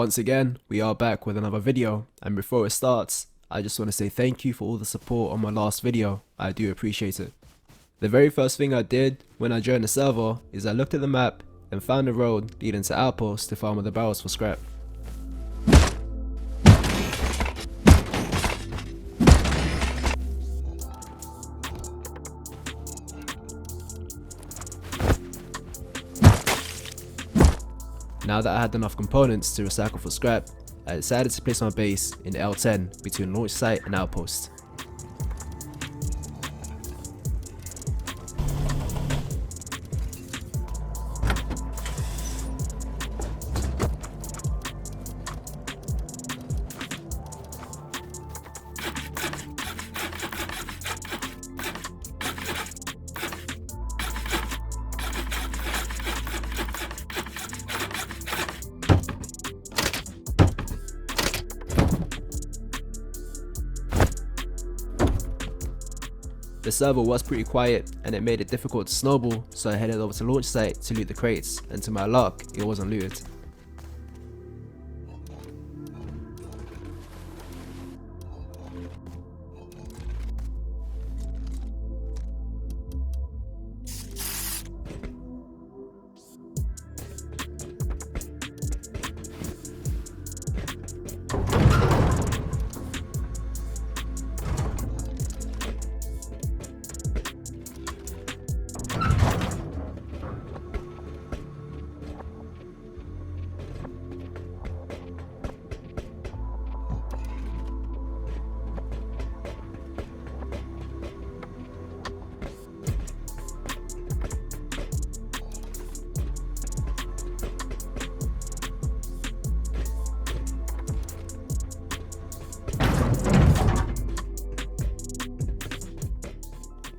Once again, we are back with another video, and before it starts, I just want to say thank you for all the support on my last video. I do appreciate it. The very first thing I did when I joined the server is I looked at the map and found a road leading to Outpost to farm the barrels for scrap. Now that I had enough components to recycle for scrap, I decided to place my base in L10 between launch site and outpost. The server was pretty quiet and it made it difficult to snowball, so I headed over to launch site to loot the crates, and to my luck, it wasn't looted.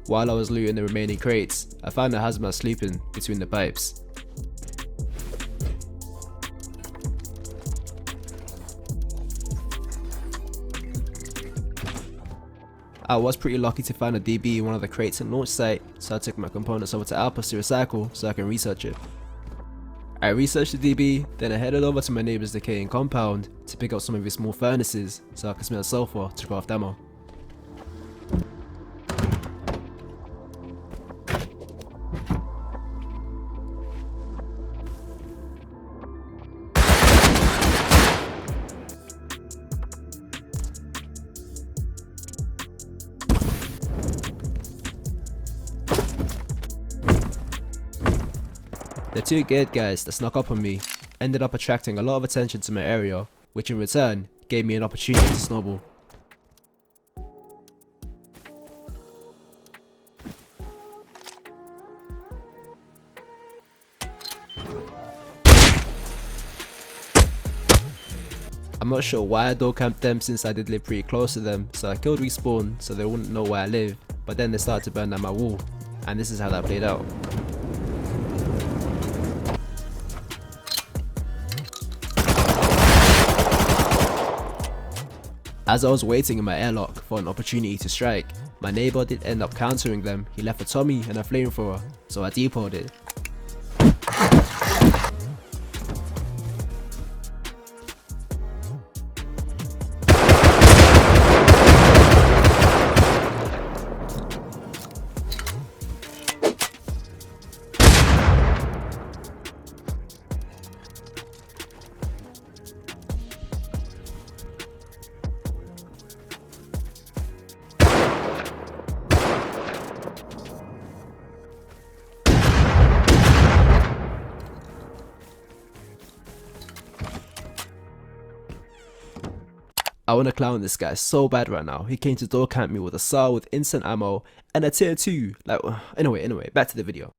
While I was looting the remaining crates, I found a hazmat sleeping between the pipes. I was pretty lucky to find a DB in one of the crates in launch site, so I took my components over to Outpost to recycle so I can research it. I researched the DB, then I headed over to my neighbour's decaying compound to pick up some of his small furnaces so I can smelt sulfur to craft ammo. The two geared guys that snuck up on me ended up attracting a lot of attention to my area, which in return gave me an opportunity to snowball. I'm not sure why I door camped them since I did live pretty close to them, so I killed respawn so they wouldn't know where I live, but then they started to burn down my wall, and this is how that played out. As I was waiting in my airlock for an opportunity to strike, my neighbour did end up countering them. He left a Tommy and a flamethrower, so I depoted it. I wanna clown this guy so bad right now. He came to door camp me with a SAR with instant ammo and a tier 2. Like, anyway, back to the video.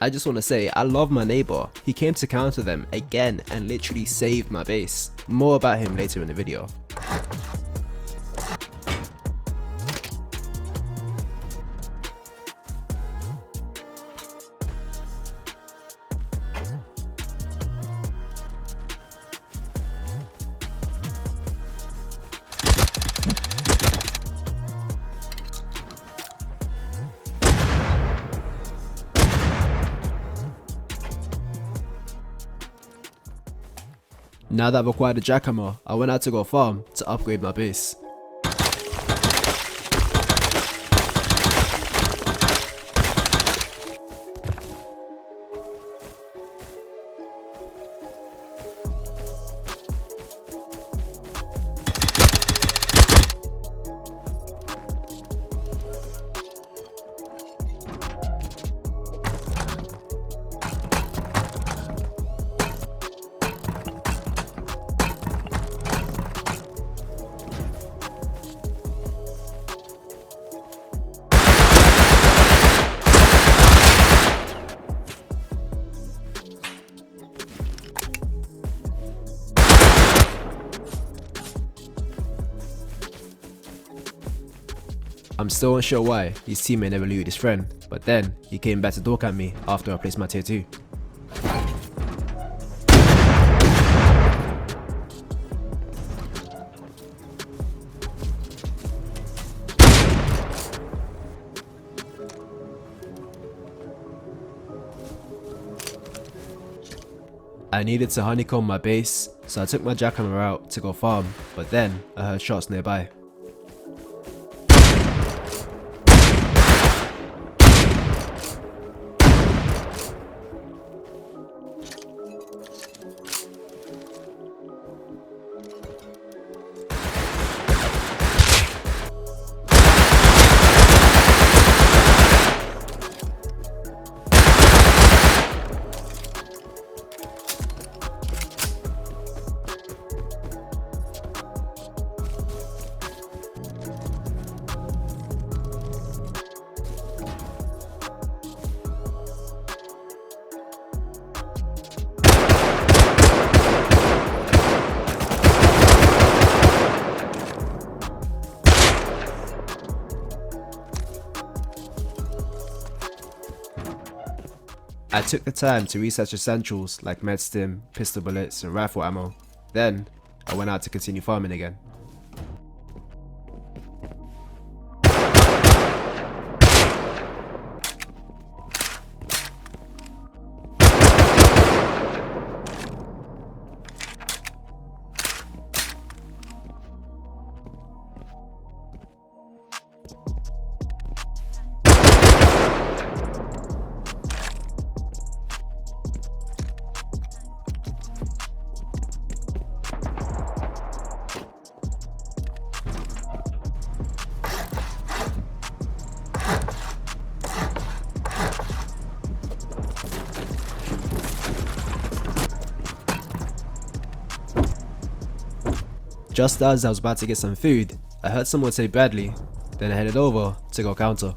I just want to say, I love my neighbor. He came to counter them again and literally saved my base. More about him later in the video. Now that I've acquired a jackhammer, I went out to go farm to upgrade my base. I'm still unsure why his teammate never looted his friend, but then he came back to door camp me after I placed my tier 2. I needed to honeycomb my base, so I took my jackhammer out to go farm, but then I heard shots nearby. I took the time to research essentials like medstim, pistol bullets and rifle ammo. Then, I went out to continue farming again. Just as I was about to get some food, I heard someone say Bradley, then I headed over to go counter.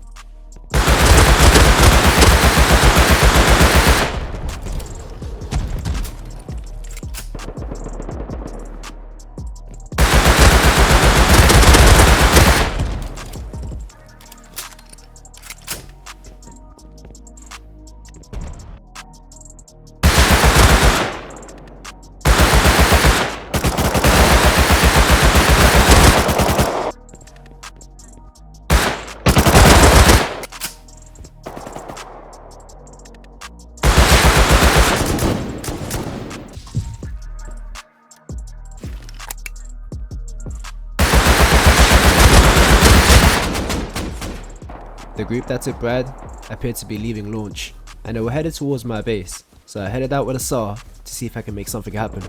The group that took Brad appeared to be leaving launch, and they were headed towards my base, so I headed out with a saw to see if I can make something happen.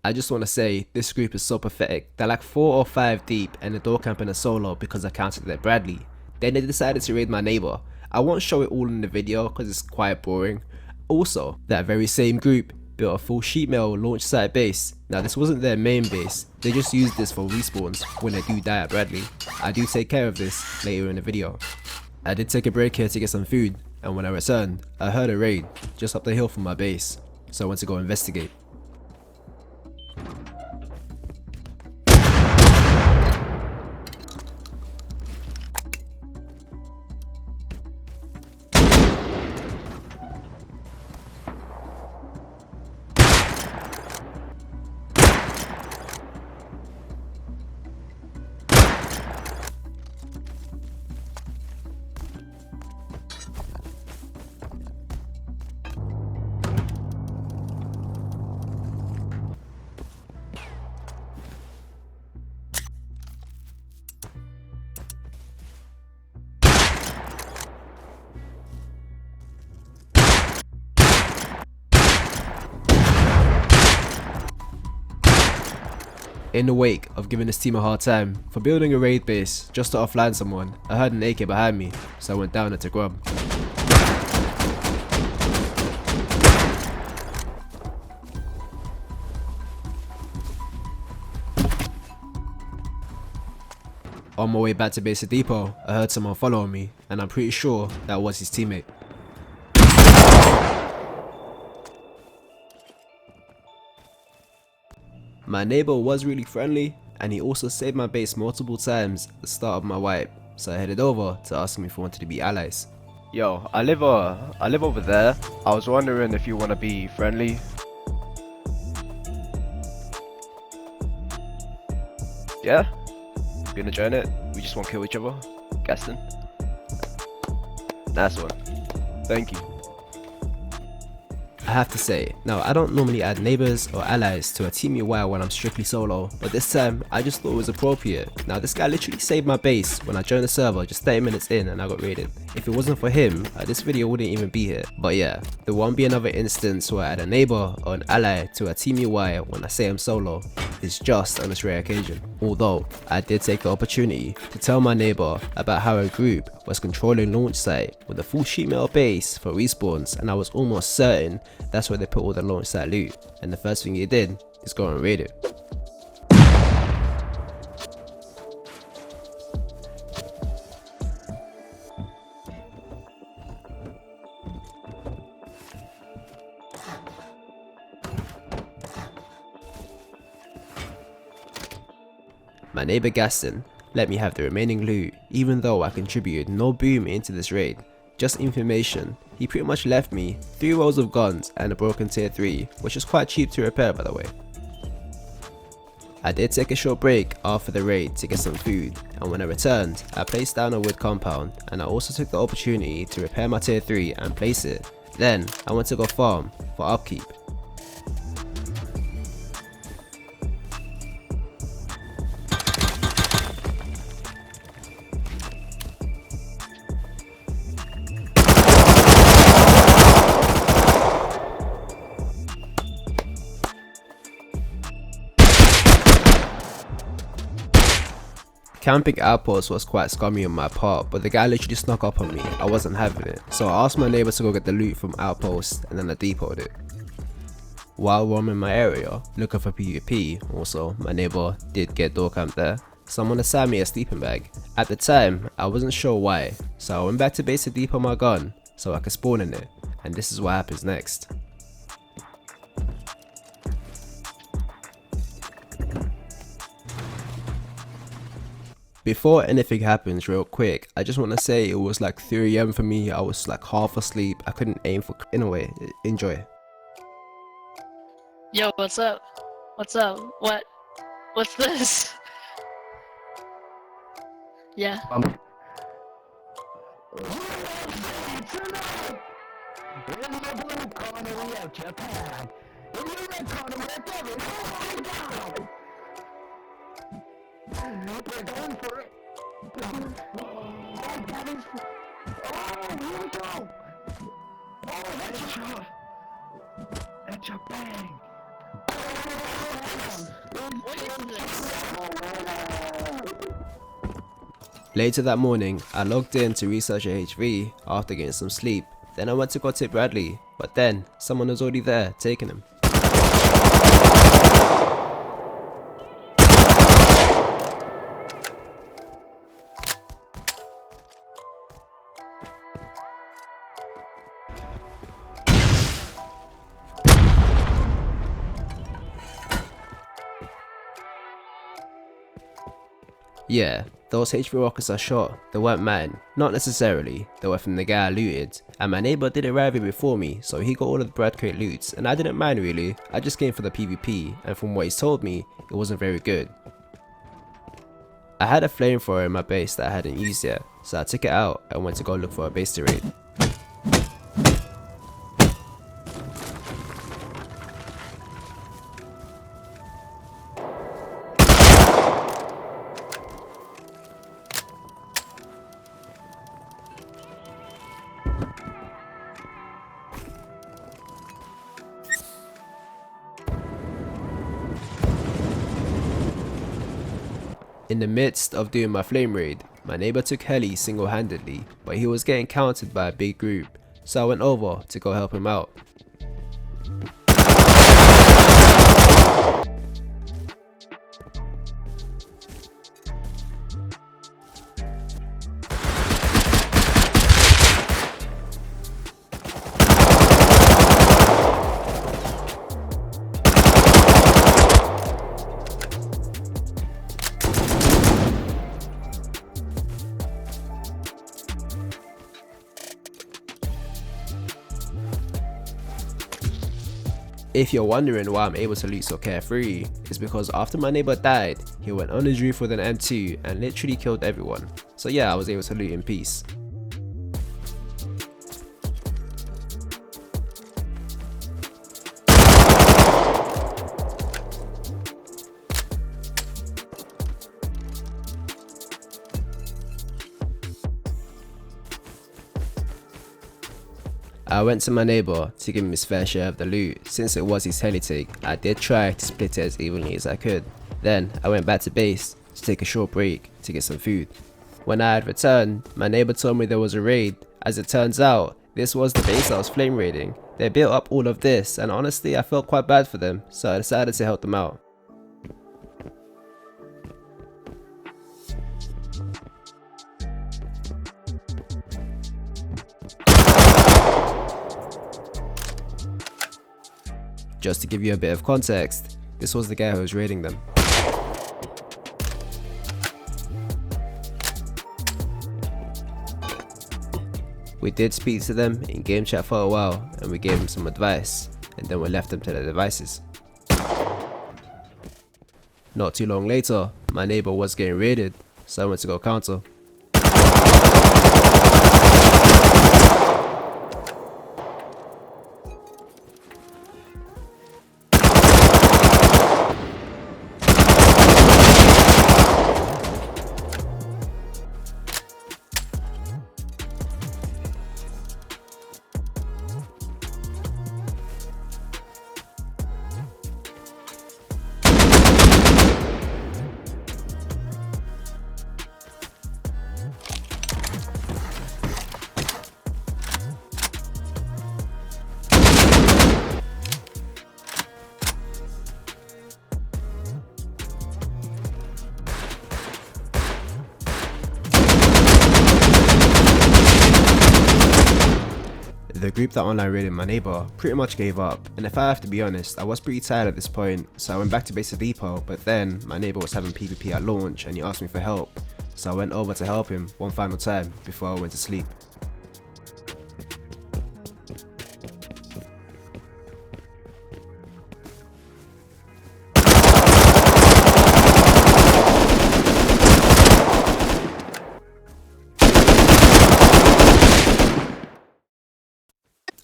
I just want to say, this group is so pathetic. They're like 4 or 5 deep and the door camping a solo because I counted their Bradley. Then they decided to raid my neighbor. I won't show it all in the video because it's quite boring. Also, that very same group built a full sheet metal launch site base. Now this wasn't their main base, they just used this for respawns when they do die at Bradley. I do take care of this later in the video. I did take a break here to get some food, and when I returned, I heard a raid just up the hill from my base, so I went to go investigate. In the wake of giving this team a hard time for building a raid base just to offline someone, I heard an AK behind me, so I went down and took grub. On my way back to base depot, I heard someone following me, and I'm pretty sure that was his teammate. My neighbor was really friendly, and he also saved my base multiple times at the start of my wipe, so I headed over to ask him if we wanted to be allies. Yo, I live over there. I was wondering if you want to be friendly. Yeah? You gonna join it? We just won't kill each other. Guessing. Nice one. Thank you. I have to say, now I don't normally add neighbors or allies to a team UI when I'm strictly solo, but this time I just thought it was appropriate. Now this guy literally saved my base when I joined the server just 30 minutes in and I got raided. If it wasn't for him, this video wouldn't even be here. But yeah, there won't be another instance where I add a neighbor or an ally to a team UI when I say I'm solo. It's just on this rare occasion. Although, I did take the opportunity to tell my neighbor about how a group was controlling launch site with a full sheet metal base for respawns, and I was almost certain that's where they put all the launch site loot, and the first thing he did is go and raid it. My neighbor Gaston let me have the remaining loot, even though I contributed no boom into this raid. Just information, he pretty much left me 3 rolls of guns and a broken tier 3, which is quite cheap to repair by the way. I did take a short break after the raid to get some food, and when I returned, I placed down a wood compound, and I also took the opportunity to repair my tier 3 and place it. Then I went to go farm for upkeep. Camping outpost was quite scummy on my part, but the guy literally snuck up on me. I wasn't having it, so I asked my neighbor to go get the loot from outpost, and then I depoted it. While roaming my area looking for PvP, also my neighbor did get door camped there. Someone assigned me a sleeping bag. At the time, I wasn't sure why, so I went back to base to depot my gun so I could spawn in it, and this is what happens next. Before anything happens, real quick, I just want to say it was like 3 AM for me. I was like half asleep. I couldn't aim for. In a way, enjoy. Yo, what's up? What's up? What's this? Yeah. We're going for it. Oh, that is. Oh, here we go. Oh, that's a bang. Later that morning, I logged in to research a HV after getting some sleep. Then I went to go tip Bradley, but then someone was already there taking him. Yeah, those HV rockets I shot, they weren't mine. Not necessarily, they were from the guy I looted. And my neighbor did arrive here before me, so he got all of the Brad crate loots, and I didn't mind really. I just came for the PvP, and from what he's told me, it wasn't very good. I had a flamethrower in my base that I hadn't used yet, so I took it out and went to go look for a base to raid. In the midst of doing my flame raid, my neighbor took heli single-handedly, but he was getting countered by a big group, so I went over to go help him out. If you're wondering why I'm able to loot so carefree, it's because after my neighbor died, he went on his roof with an M2 and literally killed everyone. So yeah, I was able to loot in peace. I went to my neighbor to give him his fair share of the loot. Since it was his heli take, I did try to split it as evenly as I could. Then I went back to base to take a short break to get some food. When I had returned, my neighbor told me there was a raid. As it turns out, this was the base I was flame raiding. They built up all of this, and honestly I felt quite bad for them, so I decided to help them out. Just to give you a bit of context, this was the guy who was raiding them. We did speak to them in game chat for a while and we gave them some advice, and then we left them to their devices. Not too long later, my neighbor was getting raided, so I went to go counter. The group that online raided my neighbor pretty much gave up, and if I have to be honest, I was pretty tired at this point, so I went back to base of depot. But then my neighbor was having PvP at launch and he asked me for help, so I went over to help him one final time before I went to sleep.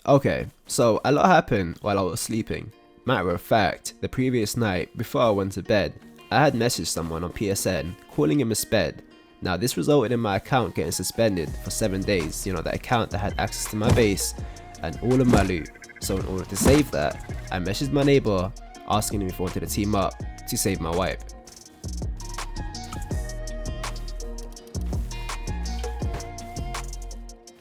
Okay, so a lot happened while I was sleeping. Matter of fact, the previous night before I went to bed, I had messaged someone on PSN calling him a sped. Now this resulted in my account getting suspended for 7 days, the account that had access to my base and all of my loot. So in order to save that, I messaged my neighbor asking him if he wanted to team up to save my wipe.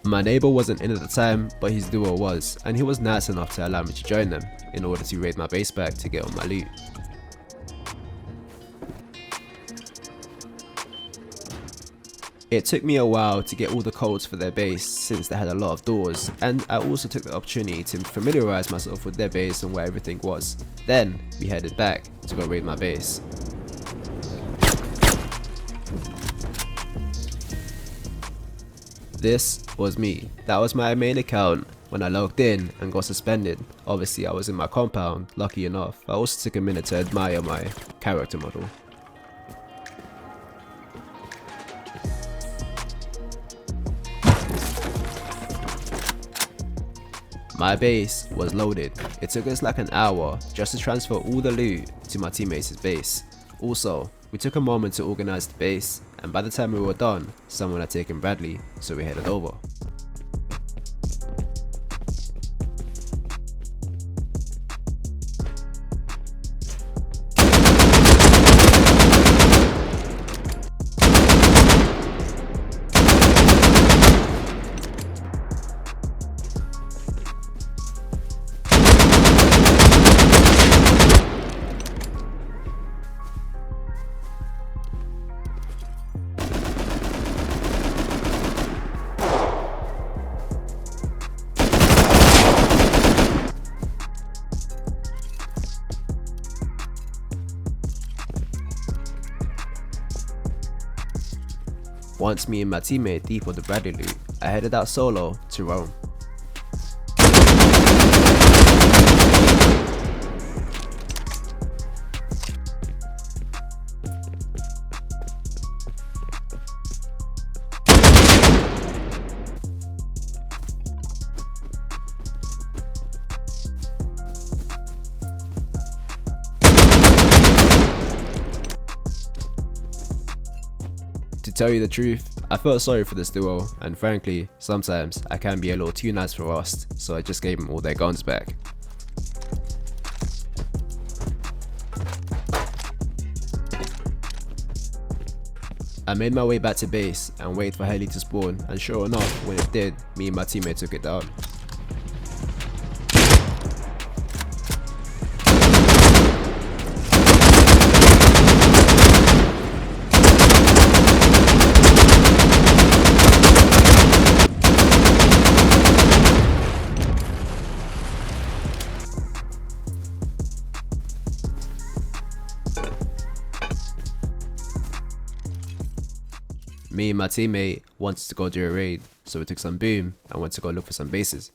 My neighbor wasn't in at the time, but his duo was, and he was nice enough to allow me to join them in order to raid my base back to get all my loot. It took me a while to get all the codes for their base since they had a lot of doors, and I also took the opportunity to familiarize myself with their base and where everything was. Then we headed back to go raid my base. This was me. That was my main account when I logged in and got suspended. Obviously I was in my compound, lucky enough. I also took a minute to admire my character model. My base was loaded. It took us like an hour just to transfer all the loot to my teammates' base. Also, we took a moment to organize the base, and by the time we were done, someone had taken Bradley, so we headed over. Once me and my teammate depoted the Bradley loot, I headed out solo to Rome. To tell you the truth, I felt sorry for this duo, and frankly, sometimes I can be a little too nice for Rust, so I just gave them all their guns back. I made my way back to base and waited for Heli to spawn, and sure enough, when it did, me and my teammate took it down. Me and my teammate wanted to go do a raid, so we took some boom and went to go look for some bases.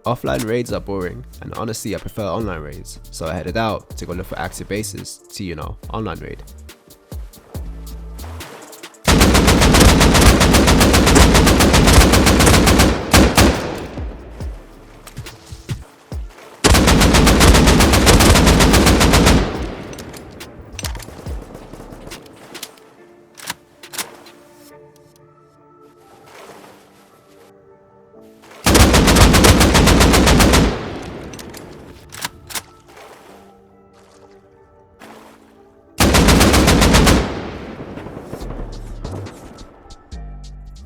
Offline raids are boring, and honestly I prefer online raids, so I headed out to go look for active bases to, you know, online raid.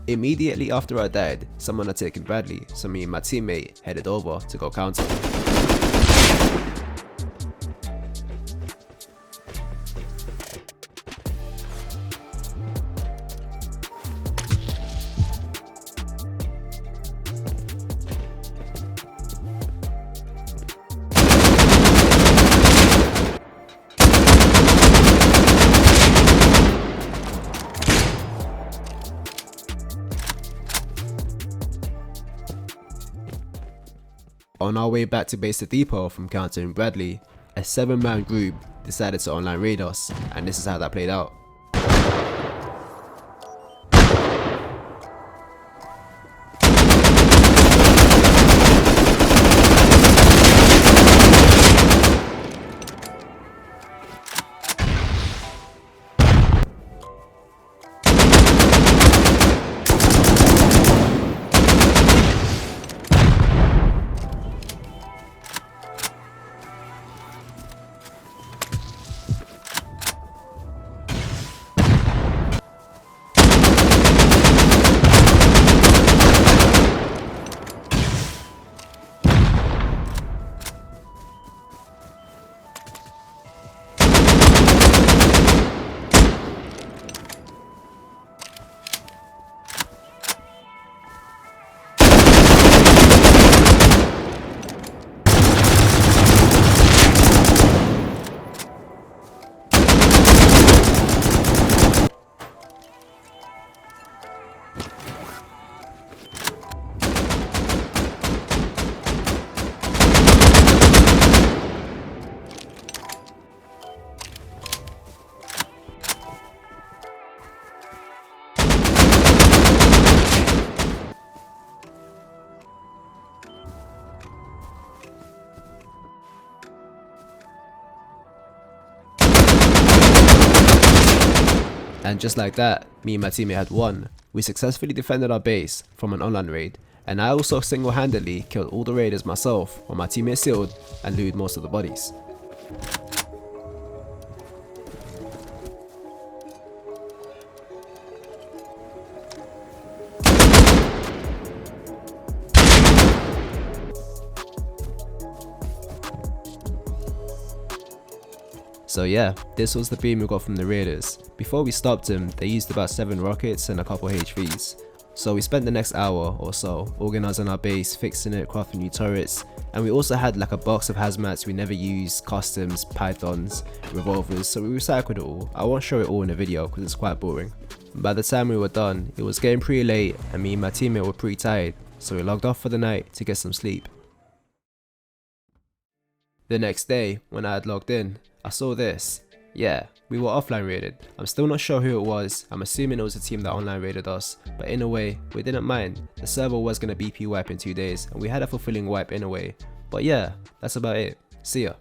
Immediately after I died, someone had taken Bradley, so me and my teammate headed over to go counter. On our way back to base the depot from countering Bradley, a 7-man group decided to online raid us, and this is how that played out. And just like that, me and my teammate had won. We successfully defended our base from an online raid, and I also single-handedly killed all the raiders myself while my teammate sealed and looted most of the bodies. So yeah, this was the beam we got from the raiders. Before we stopped them, they used about 7 rockets and a couple HVs. So we spent the next hour or so organising our base, fixing it, crafting new turrets, and we also had like a box of hazmats we never used, customs, pythons, revolvers, so we recycled it all. I won't show it all in the video because it's quite boring. By the time we were done, it was getting pretty late and me and my teammate were pretty tired, so we logged off for the night to get some sleep. The next day, when I had logged in, I saw this. Yeah, we were offline raided. I'm still not sure who it was. I'm assuming it was a team that online raided us, but in a way, we didn't mind. The server was gonna BP wipe in 2 days, and we had a fulfilling wipe in a way. But yeah, that's about it. See ya.